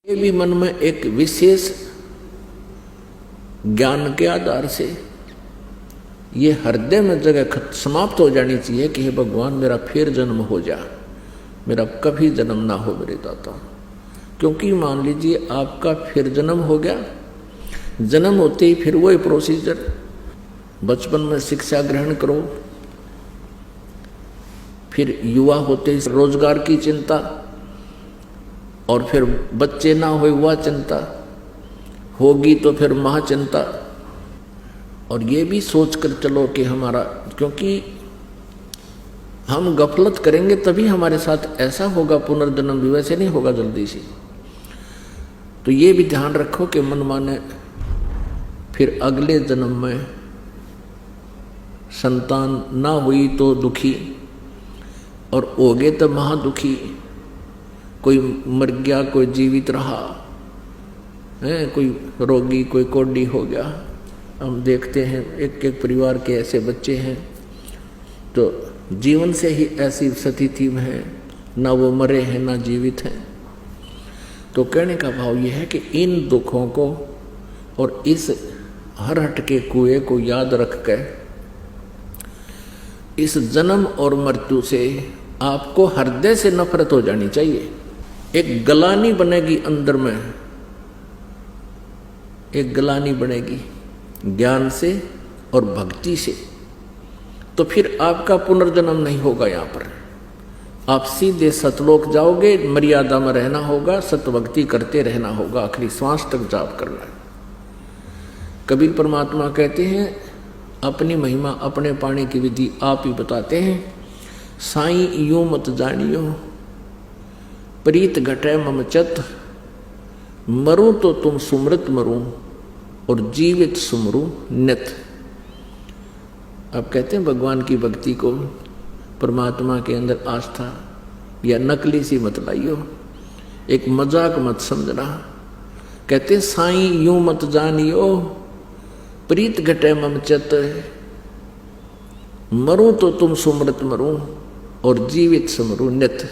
ये भी मन में एक विशेष ज्ञान के आधार से ये हृदय में जगह समाप्त हो जानी चाहिए कि हे भगवान मेरा फिर जन्म हो जा, मेरा कभी जन्म ना हो मेरे दाता। क्योंकि मान लीजिए आपका फिर जन्म हो गया, जन्म होते ही फिर वही प्रोसीजर, बचपन में शिक्षा ग्रहण करो, फिर युवा होते ही रोजगार की चिंता, और फिर बच्चे ना हो वह चिंता होगी तो फिर महाचिंता। और ये भी सोच कर चलो कि हमारा, क्योंकि हम गफलत करेंगे तभी हमारे साथ ऐसा होगा, पुनर्जन्म भी वैसे नहीं होगा जल्दी से। तो ये भी ध्यान रखो कि मन माने फिर अगले जन्म में संतान ना हुई तो दुखी, और हो गए तो महादुखी। कोई मर गया, कोई जीवित रहा है, कोई रोगी, कोई कोढ़ी हो गया। हम देखते हैं एक एक परिवार के ऐसे बच्चे हैं तो जीवन से ही ऐसी स्थिति में है, ना वो मरे हैं ना जीवित हैं। तो कहने का भाव यह है कि इन दुखों को और इस हरहट के कुएं को याद रख कर इस जन्म और मृत्यु से आपको हृदय से नफरत हो जानी चाहिए। एक गलानी बनेगी अंदर में, एक गलानी बनेगी ज्ञान से और भक्ति से। तो फिर आपका पुनर्जन्म नहीं होगा, यहाँ पर आप सीधे सतलोक जाओगे। मर्यादा में रहना होगा, सतभक्ति करते रहना होगा, आखिरी श्वास तक जाप करना है। कबीर परमात्मा कहते हैं अपनी महिमा अपने पाने की विधि आप ही बताते हैं। साईं यूं मत जानियो प्रीत घटे मम चत, मरूं तो तुम सुमृत मरूं और जीवित सुमरूं नित। अब कहते हैं भगवान की भक्ति को, परमात्मा के अंदर आस्था या नकली सी मत लाइयो, एक मजाक मत समझना। कहते साईं यूं मत जानियो प्रीत घटे मम चत, मरूं तो तुम सुमृत मरूं और जीवित सुमरूं नित।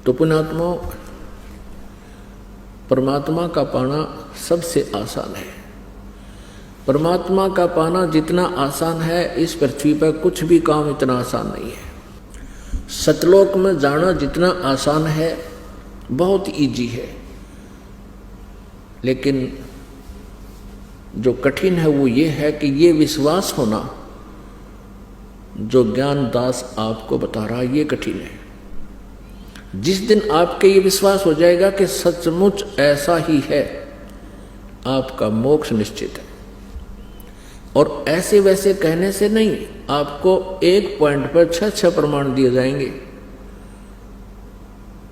तो पुण्यात्मा, परमात्मा का पाना सबसे आसान है। परमात्मा का पाना जितना आसान है इस पृथ्वी पर कुछ भी काम इतना आसान नहीं है। सतलोक में जाना जितना आसान है बहुत इजी है, लेकिन जो कठिन है वो ये है कि ये विश्वास होना जो ज्ञान दास आपको बता रहा है ये कठिन है। जिस दिन आपके ये विश्वास हो जाएगा कि सचमुच ऐसा ही है, आपका मोक्ष निश्चित है। और ऐसे वैसे कहने से नहीं, आपको एक पॉइंट पर 6 प्रमाण दिए जाएंगे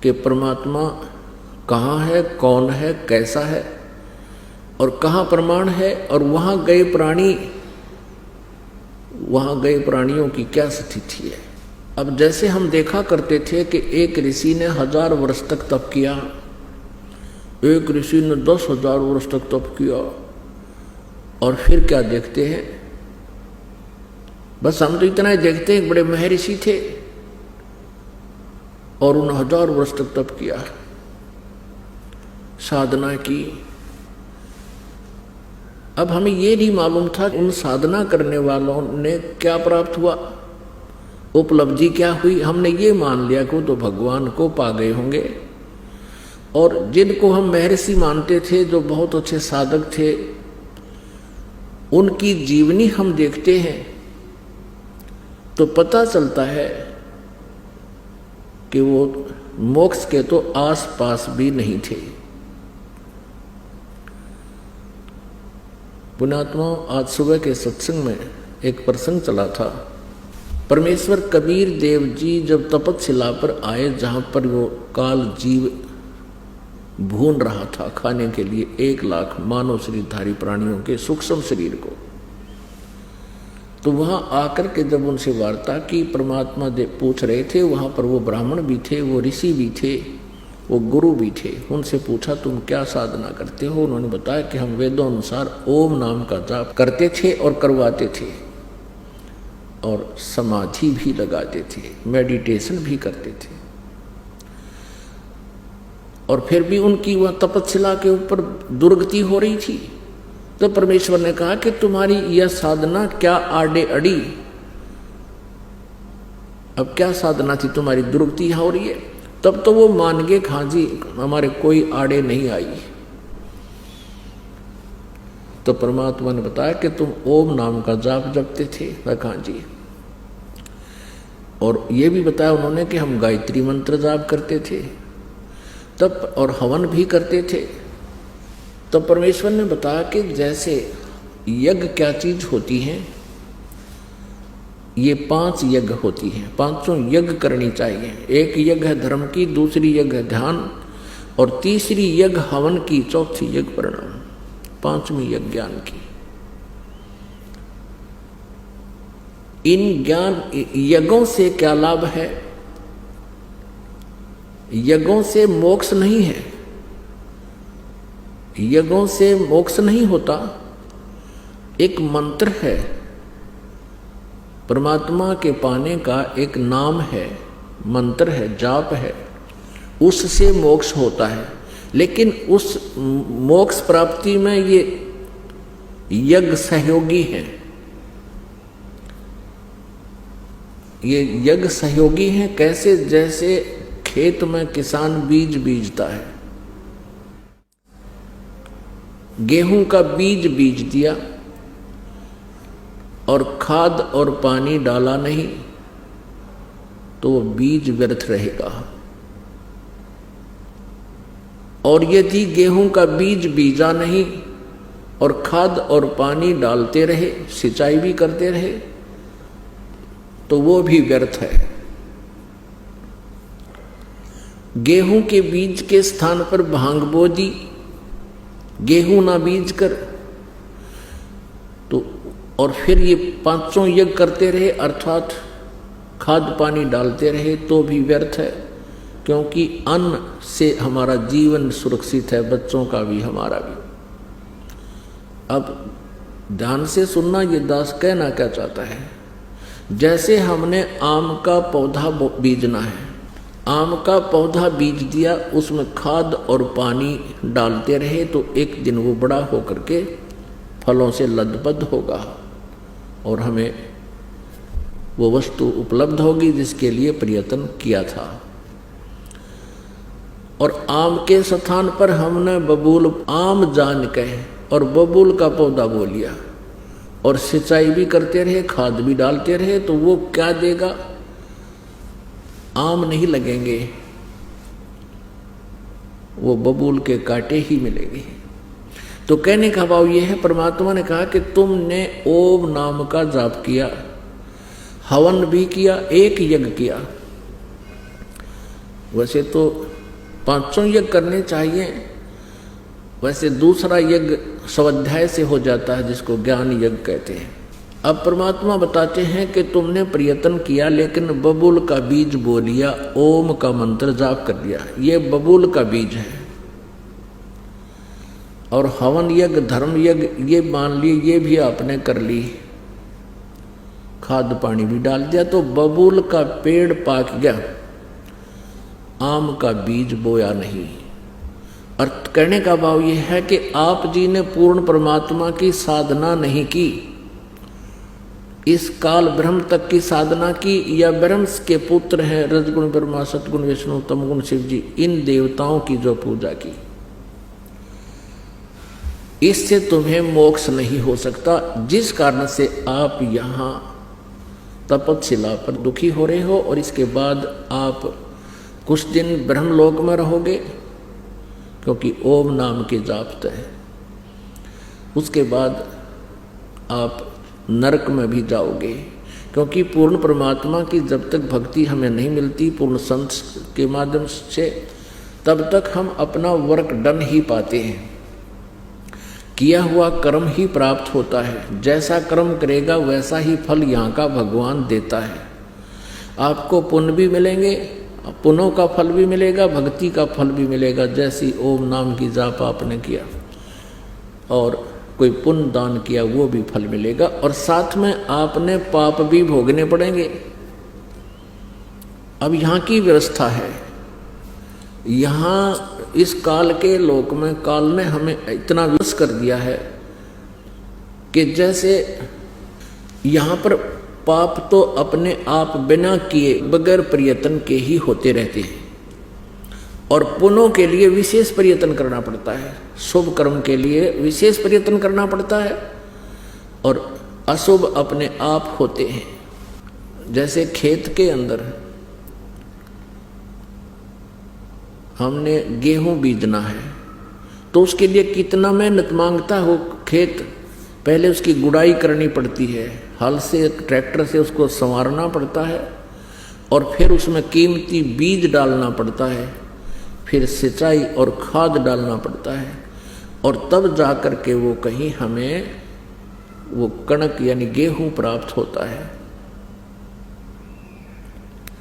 कि परमात्मा कहाँ है, कौन है, कैसा है और कहाँ प्रमाण है, और वहाँ गए प्राणियों की क्या स्थिति है। अब जैसे हम देखा करते थे कि एक ऋषि ने 1000 वर्ष तक तप किया, एक ऋषि ने 10,000 वर्ष तक तप किया, और फिर क्या देखते हैं, बस हम तो इतना ही देखते हैं बड़े महर्षि थे और उन्होंने 1000 वर्ष तक तप किया, साधना की। अब हमें ये नहीं मालूम था उन साधना करने वालों ने क्या प्राप्त हुआ, उपलब्धि क्या हुई। हमने ये मान लिया कि वो तो भगवान को पा गए होंगे। और जिनको हम महर्षि मानते थे, जो बहुत अच्छे साधक थे, उनकी जीवनी हम देखते हैं तो पता चलता है कि वो मोक्ष के तो आस पास भी नहीं थे। पुण्यात्मा, आज सुबह के सत्संग में एक प्रसंग चला था। परमेश्वर कबीर देव जी जब तपस्या पर आए, जहाँ पर वो काल जीव भून रहा था खाने के लिए 1 लाख मानव शरीरधारी प्राणियों के सूक्ष्म शरीर को, तो वहाँ आकर के जब उनसे वार्ता की, परमात्मा पूछ रहे थे, वहाँ पर वो ब्राह्मण भी थे, वो ऋषि भी थे, वो गुरु भी थे। उनसे पूछा तुम क्या साधना करते हो? उन्होंने बताया कि हम वेदों अनुसार ओम नाम का जाप करते थे और करवाते थे, और समाधि भी लगाते थे, मेडिटेशन भी करते थे। और फिर भी उनकी वह तपस्या के ऊपर दुर्गति हो रही थी। तो परमेश्वर ने कहा कि तुम्हारी यह साधना क्या आड़े अड़ी, अब क्या साधना थी, तुम्हारी दुर्गति यहाँ हो रही है। तब तो वो मान गए, हाँ जी हमारे कोई आड़े नहीं आई। तो परमात्मा ने बताया कि तुम ओम नाम का जाप जपते थे। हाँ जी। और ये भी बताया उन्होंने कि हम गायत्री मंत्र जाप करते थे तब, और हवन भी करते थे। तो परमेश्वर ने बताया कि जैसे यज्ञ क्या चीज होती है, ये 5 यज्ञ होती हैं, 5 यज्ञ करनी चाहिए। एक यज्ञ है धर्म की, दूसरी यज्ञ है ध्यान, और तीसरी यज्ञ हवन की, चौथी यज्ञ प्रणाम, 5वीं यज्ञ ज्ञान की। इन ज्ञान यज्ञों से क्या लाभ है? यज्ञों से मोक्ष नहीं है, यज्ञों से मोक्ष नहीं होता। एक मंत्र है, परमात्मा के पाने का एक नाम है, मंत्र है, जाप है, उससे मोक्ष होता है। लेकिन उस मोक्ष प्राप्ति में ये यज्ञ सहयोगी हैं, ये यज्ञ सहयोगी हैं। कैसे? जैसे खेत में किसान बीज बीजता है, गेहूं का बीज बीज दिया और खाद और पानी डाला नहीं तो वो बीज व्यर्थ रहेगा। और यदि गेहूं का बीज बीजा नहीं और खाद और पानी डालते रहे, सिंचाई भी करते रहे, तो वो भी व्यर्थ है। गेहूं के बीज के स्थान पर भांग बो दी, गेहूं ना बीज कर, तो और फिर ये 5 यज्ञ करते रहे, अर्थात खाद पानी डालते रहे, तो भी व्यर्थ है। क्योंकि अन्न से हमारा जीवन सुरक्षित है, बच्चों का भी हमारा भी। अब ध्यान से सुनना, ये दास कहना क्या चाहता है। जैसे हमने आम का पौधा बीजना है, आम का पौधा बीज दिया, उसमें खाद और पानी डालते रहे, तो एक दिन वो बड़ा होकर के फलों से लदबद होगा और हमें वो वस्तु उपलब्ध होगी जिसके लिए प्रयत्न किया था। और आम के स्थान पर हमने बबूल आम जान के और बबूल का पौधा बो लिया और सिंचाई भी करते रहे, खाद भी डालते रहे, तो वो क्या देगा? आम नहीं लगेंगे, वो बबूल के कांटे ही मिलेंगे। तो कहने का भाव ये है, परमात्मा ने कहा कि तुमने ओम नाम का जाप किया, हवन भी किया, एक यज्ञ किया। वैसे तो 5 यज्ञ करने चाहिए, वैसे दूसरा यज्ञ स्वाध्याय से हो जाता है, जिसको ज्ञान यज्ञ कहते हैं। अब परमात्मा बताते हैं कि तुमने प्रयत्न किया लेकिन बबूल का बीज बो लिया, ओम का मंत्र जाप कर दिया, ये बबूल का बीज है। और हवन यज्ञ, धर्म यज्ञ, ये मान लिए, ये भी आपने कर ली, खाद पानी भी डाल दिया, तो बबूल का पेड़ पाक गया, आम का बीज बोया नहीं। अर्थ कहने का भाव यह है कि आप जी ने पूर्ण परमात्मा की साधना नहीं की, इस काल ब्रह्म तक की साधना की, या ब्रह्म के पुत्र हैं रजगुण ब्रह्मा, सतगुण विष्णु, तमगुण शिव जी, इन देवताओं की जो पूजा की, इससे तुम्हें मोक्ष नहीं हो सकता। जिस कारण से आप यहाँ तपस्या पर दुखी हो रहे हो, और इसके बाद आप कुछ दिन ब्रह्मलोक में रहोगे, क्योंकि ओम नाम के जाप है। उसके बाद आप नरक में भी जाओगे, क्योंकि पूर्ण परमात्मा की जब तक भक्ति हमें नहीं मिलती पूर्ण संत के माध्यम से, तब तक हम अपना वर्क डन ही पाते हैं, किया हुआ कर्म ही प्राप्त होता है। जैसा कर्म करेगा वैसा ही फल यहाँ का भगवान देता है। आपको पुण्य भी मिलेंगे, पुण्यों का फल भी मिलेगा, भक्ति का फल भी मिलेगा। जैसी ओम नाम की जाप आपने किया और कोई पुण्य दान किया, वो भी फल मिलेगा, और साथ में आपने पाप भी भोगने पड़ेंगे। अब यहाँ की व्यवस्था है, यहाँ इस काल के लोक में काल ने हमें इतना विवश कर दिया है कि जैसे यहाँ पर पाप तो अपने आप बिना किए बगैर प्रयत्न के ही होते रहते हैं, और पुण्यों के लिए विशेष प्रयत्न करना पड़ता है, शुभ कर्म के लिए विशेष प्रयत्न करना पड़ता है, और अशुभ अपने आप होते हैं। जैसे खेत के अंदर हमने गेहूं बीजना है तो उसके लिए कितना मेहनत मांगता हो खेत। पहले उसकी गुड़ाई करनी पड़ती है, हल से ट्रैक्टर से उसको संवारना पड़ता है, और फिर उसमें कीमती बीज डालना पड़ता है, फिर सिंचाई और खाद डालना पड़ता है, और तब जाकर के वो कहीं हमें वो कणक यानी गेहूं प्राप्त होता है।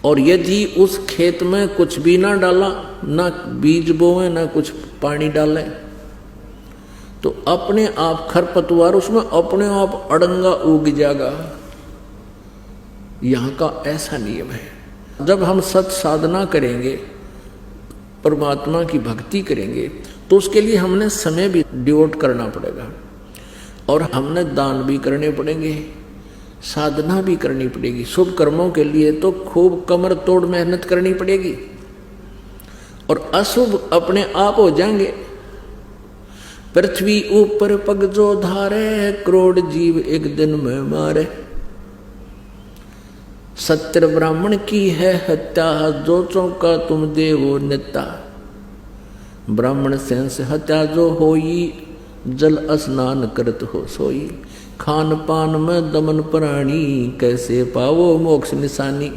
और यदि उस खेत में कुछ भी ना डाला, ना बीज बोए ना कुछ पानी डाले, तो अपने आप खरपतवार उसमें अपने आप अड़ंगा उग जाएगा। यहाँ का ऐसा नियम है। जब हम सत साधना करेंगे, परमात्मा की भक्ति करेंगे, तो उसके लिए हमने समय भी डिवोट करना पड़ेगा, और हमने दान भी करने पड़ेंगे, साधना भी करनी पड़ेगी। शुभ कर्मों के लिए तो खूब कमर तोड़ मेहनत करनी पड़ेगी, और अशुभ अपने आप हो जाएंगे। पृथ्वी ऊपर पग जो धारे, करोड़ जीव एक दिन में मारे। सत्य ब्राह्मण की है हत्या, जो चौका तुम देवो नेता। ब्राह्मण सेंस हत्या जो होई, जल स्नान करत हो सोई। खान पान में दमन प्राणी, कैसे पावो मोक्ष निशानी।